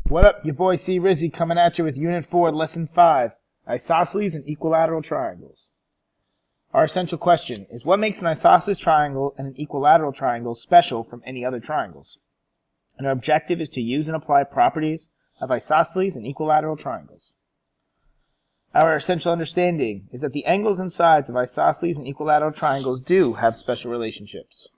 What up, your boy C. Rizzy coming at you with Unit 4, Lesson 5, Isosceles and Equilateral Triangles. Our essential question is, what makes an isosceles triangle and an equilateral triangle special from any other triangles? And our objective is to use and apply properties of isosceles and equilateral triangles. Our essential understanding is that the angles and sides of isosceles and equilateral triangles do have special relationships.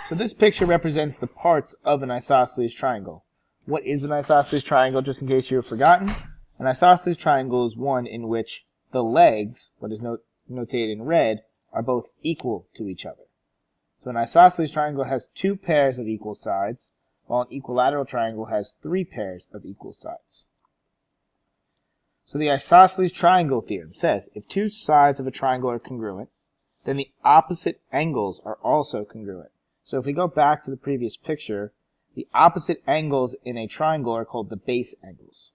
So this picture represents the parts of an isosceles triangle. What is an isosceles triangle, just in case you've forgotten? An isosceles triangle is one in which the legs, what is notated in red, are both equal to each other. So an isosceles triangle has two pairs of equal sides, while an equilateral triangle has three pairs of equal sides. So the isosceles triangle theorem says if two sides of a triangle are congruent, then the opposite angles are also congruent. So if we go back to the previous picture, the opposite angles in a triangle are called the base angles.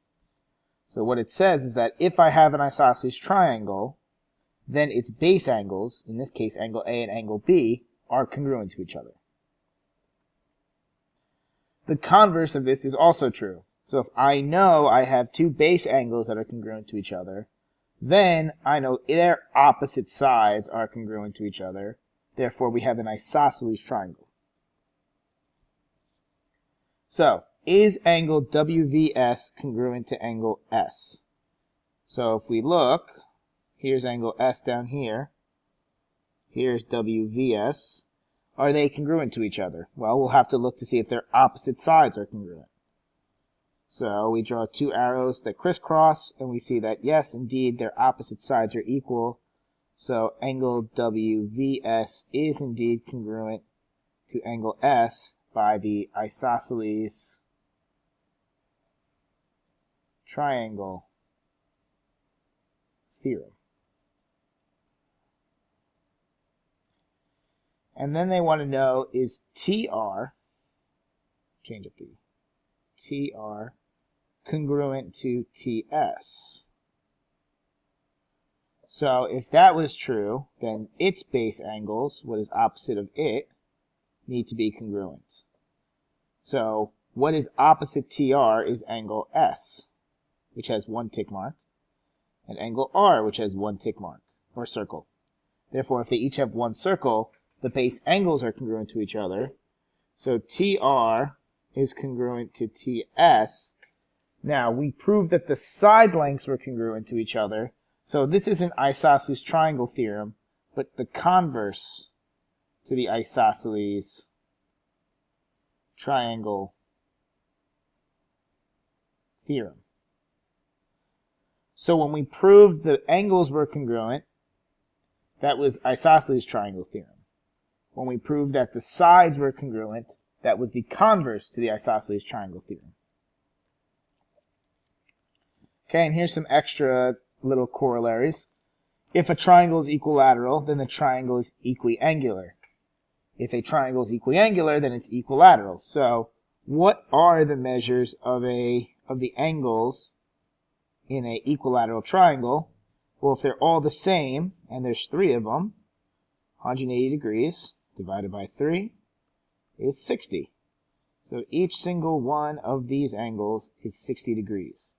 So what it says is that if I have an isosceles triangle, then its base angles, in this case angle A and angle B, are congruent to each other. The converse of this is also true. So if I know I have two base angles that are congruent to each other, then I know their opposite sides are congruent to each other. Therefore, we have an isosceles triangle. So, is angle WVS congruent to angle S? So if we look, here's angle S down here. Here's WVS. Are they congruent to each other? Well, we'll have to look to see if their opposite sides are congruent. So we draw two arrows that crisscross, and we see that, yes, indeed, their opposite sides are equal. So angle WVS is indeed congruent to angle S by the isosceles triangle theorem. And then they want to know, is TR, change up the TR, congruent to TS? So if that was true, then its base angles, what is opposite of it, need to be congruent. So what is opposite TR is angle S, which has one tick mark, and angle R, which has one tick mark, or circle. Therefore, if they each have one circle, the base angles are congruent to each other. So TR is congruent to TS. Now, we proved that the side lengths were congruent to each other. So this is an isosceles triangle theorem, but the converse to the isosceles triangle theorem. So when we proved the angles were congruent, that was isosceles triangle theorem. When we proved that the sides were congruent, that was the converse to the isosceles triangle theorem. Okay, and here's some extra little corollaries. If a triangle is equilateral, then the triangle is equiangular. If a triangle is equiangular, then it's equilateral. So what are the measures of the angles in an equilateral triangle? Well, if they're all the same, and there's three of them, 180 degrees divided by 3 is 60. So each single one of these angles is 60 degrees,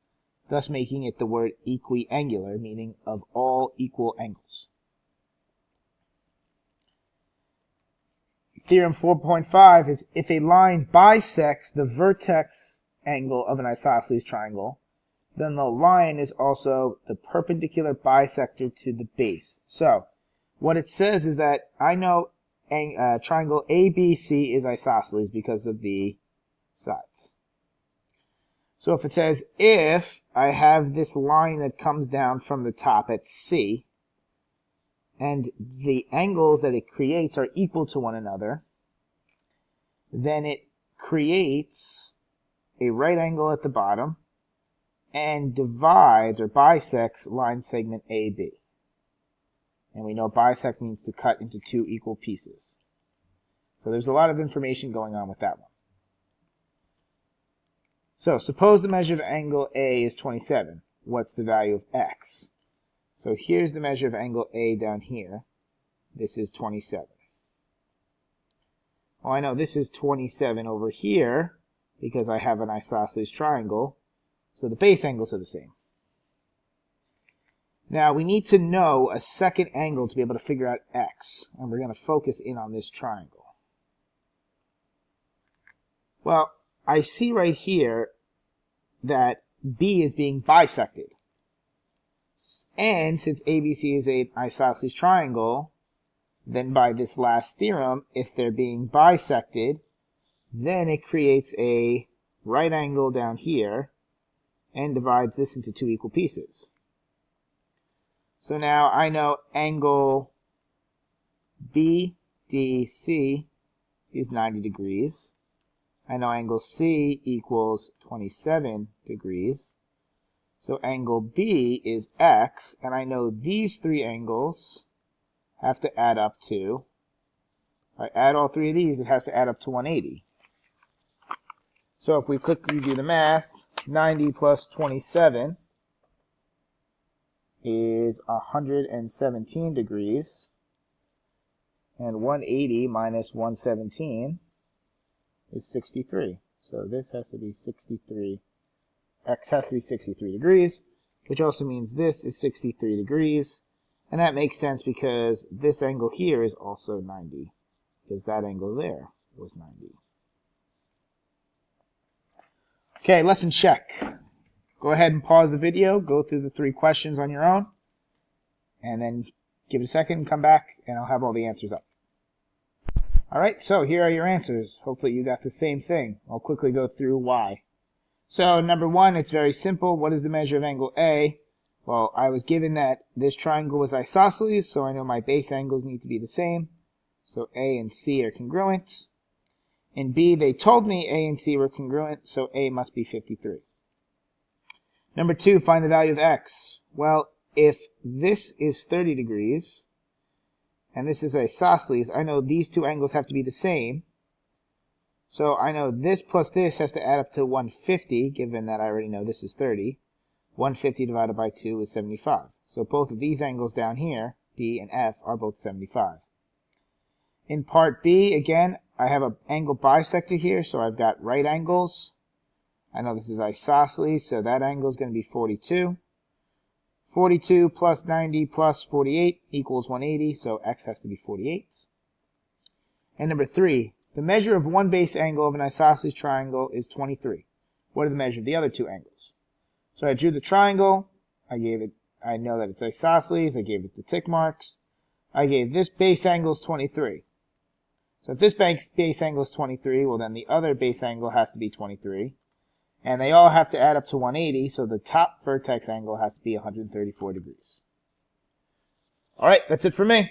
thus making it the word equiangular, meaning of all equal angles. Theorem 4.5 is if a line bisects the vertex angle of an isosceles triangle, then the line is also the perpendicular bisector to the base. So what it says is that I know triangle ABC is isosceles because of the sides. So if it says if I have this line that comes down from the top at C, and the angles that it creates are equal to one another, then it creates a right angle at the bottom and divides or bisects line segment AB. And we know bisect means to cut into two equal pieces. So there's a lot of information going on with that one. So suppose the measure of angle A is 27. What's the value of X? So here's the measure of angle A down here. This is 27. Well, I know this is 27 over here because I have an isosceles triangle, so the base angles are the same. Now we need to know a second angle to be able to figure out x, and we're going to focus in on this triangle. Well, I see right here that B is being bisected. And since ABC is an isosceles triangle, then by this last theorem, if they're being bisected, then it creates a right angle down here and divides this into two equal pieces. So now I know angle BDC is 90 degrees. I know angle C equals 27 degrees. So angle B is x, and I know these three angles have to add up to, if I add all three of these, it has to add up to 180. So if we quickly do the math, 90 plus 27 is 117 degrees, and 180 minus 117 is 63. So this has to be 63. X has to be 63 degrees, which also means this is 63 degrees. And that makes sense because this angle here is also 90, because that angle there was 90. Okay, lesson check. Go ahead and pause the video, go through the three questions on your own, and then give it a second and come back, and I'll have all the answers up. Alright, so here are your answers. Hopefully you got the same thing. I'll quickly go through why. So number one, it's very simple. What is the measure of angle A? Well, I was given that this triangle was isosceles, so I know my base angles need to be the same. So A and C are congruent. In B, they told me A and C were congruent, so A must be 53. Number two, find the value of x. Well, if this is 30 degrees, and this is isosceles, I know these two angles have to be the same. So I know this plus this has to add up to 150, given that I already know this is 30. 150 divided by 2 is 75. So both of these angles down here, D and F, are both 75. In part B, again, I have an angle bisector here, so I've got right angles. I know this is isosceles, so that angle is going to be 42. 42 plus 90 plus 48 equals 180, so x has to be 48. And number three, the measure of one base angle of an isosceles triangle is 23. What are the measure of the other two angles? So I drew the triangle, I know that it's isosceles, I gave it the tick marks. I gave this base angle is 23. So if this base angle is 23, well then the other base angle has to be 23. And they all have to add up to 180, so the top vertex angle has to be 134 degrees. Alright, that's it for me.